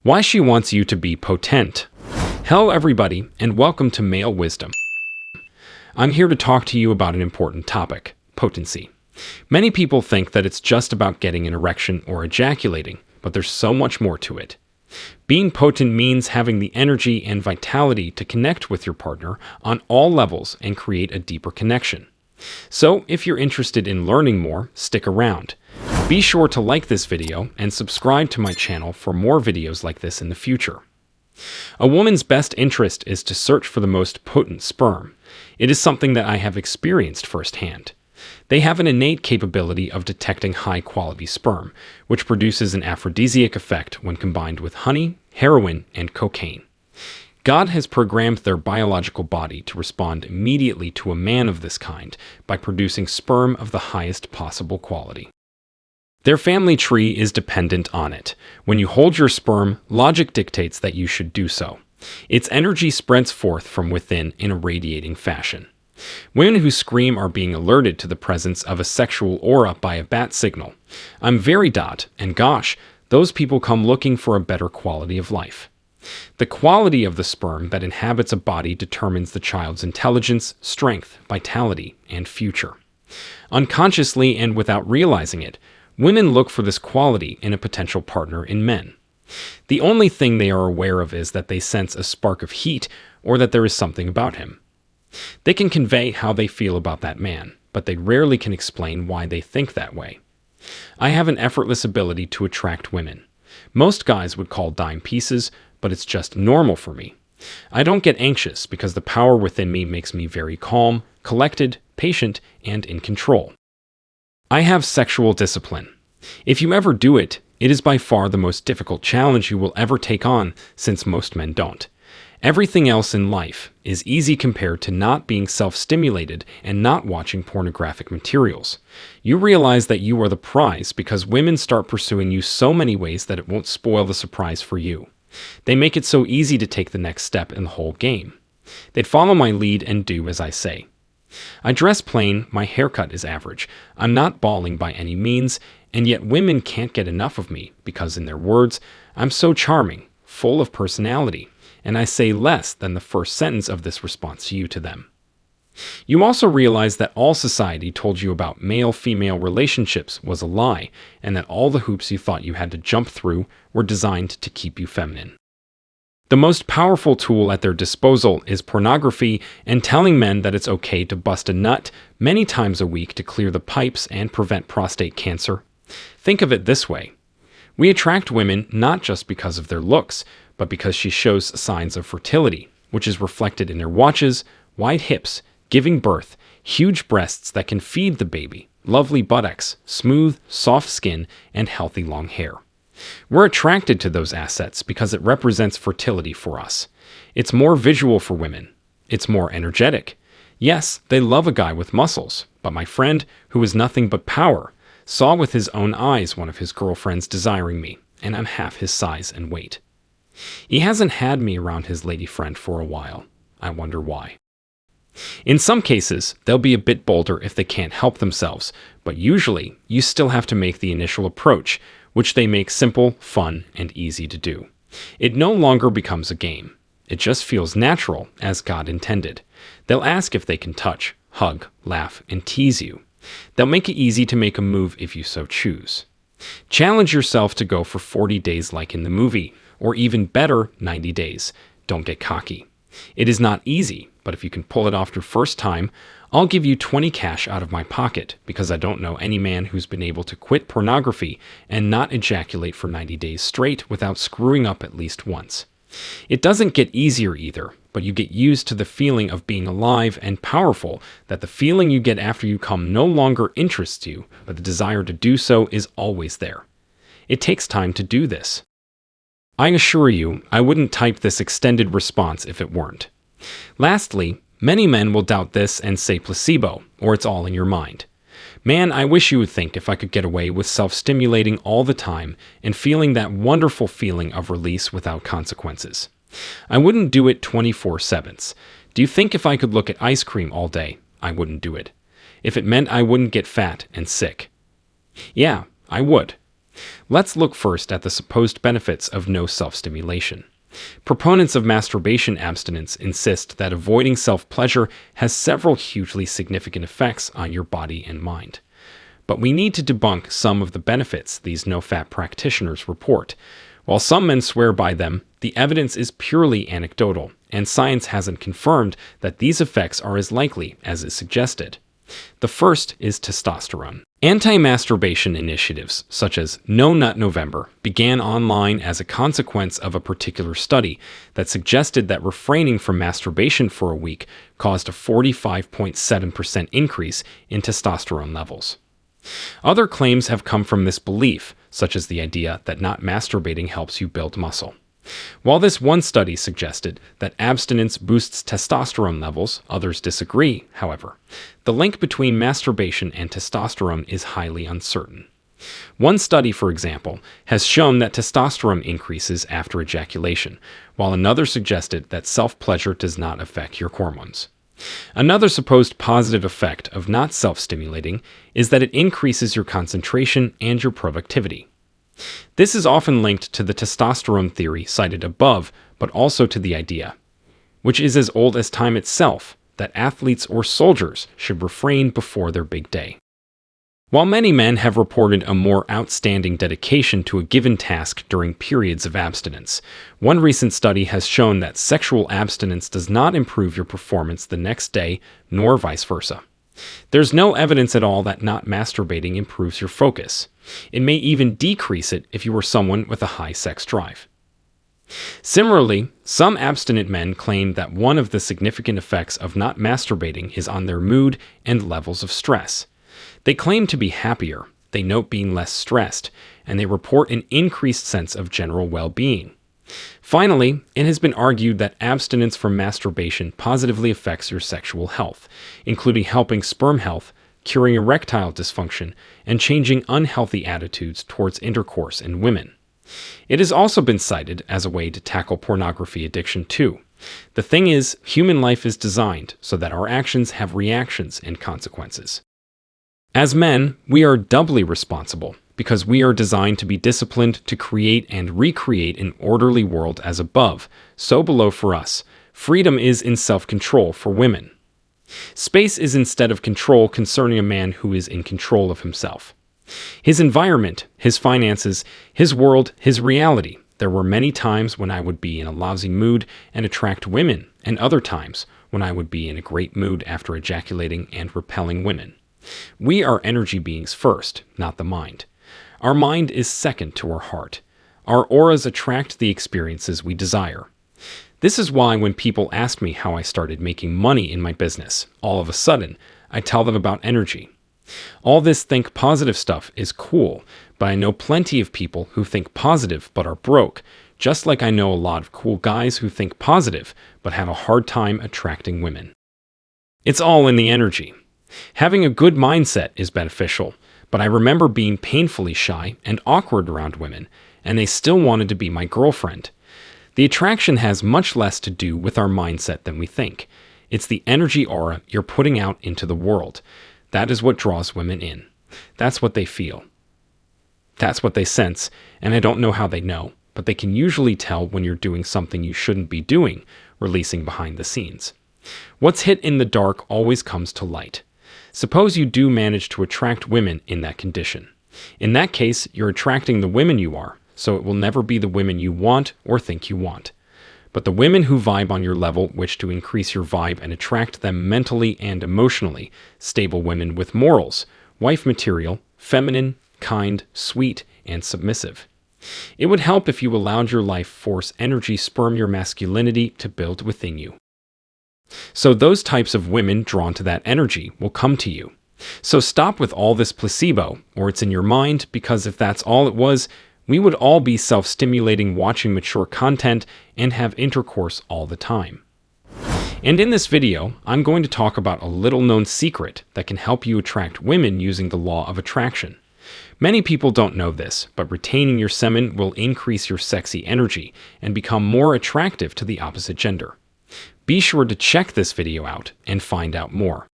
Why she wants you to be potent. Hello everybody, and welcome to Male Wisdom. I'm here to talk to you about an important topic, potency. Many people think that it's just about getting an erection or ejaculating, but there's so much more to it. Being potent means having the energy and vitality to connect with your partner on all levels and create a deeper connection. So, if you're interested in learning more, stick around. Be sure to like this video and subscribe to my channel for more videos like this in the future. A woman's best interest is to search for the most potent sperm. It is something that I have experienced firsthand. They have an innate capability of detecting high-quality sperm, which produces an aphrodisiac effect when combined with honey, heroin, and cocaine. God has programmed their biological body to respond immediately to a man of this kind by producing sperm of the highest possible quality. Their family tree is dependent on it. When you hold your sperm, logic dictates that you should do so. Its energy spreads forth from within in a radiating fashion. Women who scream are being alerted to the presence of a sexual aura by a bat signal. I'm very dot, and gosh, those people come looking for a better quality of life. The quality of the sperm that inhabits a body determines the child's intelligence, strength, vitality, and future. Unconsciously and without realizing it, women look for this quality in a potential partner in men. The only thing they are aware of is that they sense a spark of heat or that there is something about him. They can convey how they feel about that man, but they rarely can explain why they think that way. I have an effortless ability to attract women. Most guys would call dime pieces, but it's just normal for me. I don't get anxious because the power within me makes me very calm, collected, patient, and in control. I have sexual discipline. If you ever do it, it is by far the most difficult challenge you will ever take on, since most men don't. Everything else in life is easy compared to not being self-stimulated and not watching pornographic materials. You realize that you are the prize because women start pursuing you so many ways that it won't spoil the surprise for you. They make it so easy to take the next step in the whole game. They'd follow my lead and do as I say. I dress plain, my haircut is average, I'm not balding by any means, and yet women can't get enough of me because, in their words, I'm so charming, full of personality, and I say less than the first sentence of this response to them. You also realize that all society told you about male-female relationships was a lie, and that all the hoops you thought you had to jump through were designed to keep you feminine. The most powerful tool at their disposal is pornography and telling men that it's okay to bust a nut many times a week to clear the pipes and prevent prostate cancer. Think of it this way. We attract women not just because of their looks, but because she shows signs of fertility, which is reflected in their watches, wide hips, giving birth, huge breasts that can feed the baby, lovely buttocks, smooth, soft skin, and healthy long hair. We're attracted to those assets because it represents fertility for us. It's more visual for women. It's more energetic. Yes, they love a guy with muscles, but my friend, who is nothing but power, saw with his own eyes one of his girlfriends desiring me, and I'm half his size and weight. He hasn't had me around his lady friend for a while. I wonder why. In some cases, they'll be a bit bolder if they can't help themselves, but usually you still have to make the initial approach, which they make simple, fun, and easy to do. It no longer becomes a game. It just feels natural, as God intended. They'll ask if they can touch, hug, laugh, and tease you. They'll make it easy to make a move if you so choose. Challenge yourself to go for 40 days like in the movie, or even better, 90 days. Don't get cocky. It is not easy, but if you can pull it off your first time, I'll give you 20 cash out of my pocket because I don't know any man who's been able to quit pornography and not ejaculate for 90 days straight without screwing up at least once. It doesn't get easier either, but you get used to the feeling of being alive and powerful, that the feeling you get after you come no longer interests you, but the desire to do so is always there. It takes time to do this. I assure you, I wouldn't type this extended response if it weren't. Lastly, many men will doubt this and say placebo, or it's all in your mind. Man, I wish you would think if I could get away with self-stimulating all the time and feeling that wonderful feeling of release without consequences. I wouldn't do it 24/7. Do you think if I could look at ice cream all day, I wouldn't do it? If it meant I wouldn't get fat and sick? Yeah, I would. Let's look first at the supposed benefits of no self-stimulation. Proponents of masturbation abstinence insist that avoiding self-pleasure has several hugely significant effects on your body and mind. But we need to debunk some of the benefits these NoFap practitioners report. While some men swear by them, the evidence is purely anecdotal, and science hasn't confirmed that these effects are as likely as is suggested. The first is testosterone. Anti-masturbation initiatives, such as No Nut November, began online as a consequence of a particular study that suggested that refraining from masturbation for a week caused a 45.7% increase in testosterone levels. Other claims have come from this belief, such as the idea that not masturbating helps you build muscle. While this one study suggested that abstinence boosts testosterone levels, others disagree, however. The link between masturbation and testosterone is highly uncertain. One study, for example, has shown that testosterone increases after ejaculation, while another suggested that self-pleasure does not affect your hormones. Another supposed positive effect of not self-stimulating is that it increases your concentration and your productivity. This is often linked to the testosterone theory cited above, but also to the idea, which is as old as time itself, that athletes or soldiers should refrain before their big day. While many men have reported a more outstanding dedication to a given task during periods of abstinence, one recent study has shown that sexual abstinence does not improve your performance the next day, nor vice versa. There's no evidence at all that not masturbating improves your focus. It may even decrease it if you are someone with a high sex drive. Similarly, some abstinent men claim that one of the significant effects of not masturbating is on their mood and levels of stress. They claim to be happier, they note being less stressed, and they report an increased sense of general well-being. Finally, it has been argued that abstinence from masturbation positively affects your sexual health, including helping sperm health, curing erectile dysfunction, and changing unhealthy attitudes towards intercourse in women. It has also been cited as a way to tackle pornography addiction too. The thing is, human life is designed so that our actions have reactions and consequences. As men, we are doubly responsible because we are designed to be disciplined to create and recreate an orderly world as above, so below for us. Freedom is in self-control for women. Space is instead of control concerning a man who is in control of himself. His environment, his finances, his world, his reality. There were many times when I would be in a lousy mood and attract women, and other times when I would be in a great mood after ejaculating and repelling women. We are energy beings first, not the mind. Our mind is second to our heart. Our auras attract the experiences we desire. This is why when people ask me how I started making money in my business, all of a sudden, I tell them about energy. All this think positive stuff is cool, but I know plenty of people who think positive but are broke, just like I know a lot of cool guys who think positive but have a hard time attracting women. It's all in the energy. Having a good mindset is beneficial, but I remember being painfully shy and awkward around women, and they still wanted to be my girlfriend. The attraction has much less to do with our mindset than we think. It's the energy aura you're putting out into the world. That is what draws women in. That's what they feel. That's what they sense, and I don't know how they know, but they can usually tell when you're doing something you shouldn't be doing, releasing behind the scenes. What's hid in the dark always comes to light. Suppose you do manage to attract women in that condition. In that case, you're attracting the women you are, so it will never be the women you want or think you want. But the women who vibe on your level wish to increase your vibe and attract them mentally and emotionally, stable women with morals, wife material, feminine, kind, sweet, and submissive. It would help if you allowed your life force energy sperm your masculinity to build within you. So those types of women drawn to that energy will come to you. So stop with all this placebo, or it's in your mind, because if that's all it was, we would all be self-stimulating, watching mature content, and have intercourse all the time. And in this video, I'm going to talk about a little-known secret that can help you attract women using the law of attraction. Many people don't know this, but retaining your semen will increase your sexy energy and become more attractive to the opposite gender. Be sure to check this video out and find out more.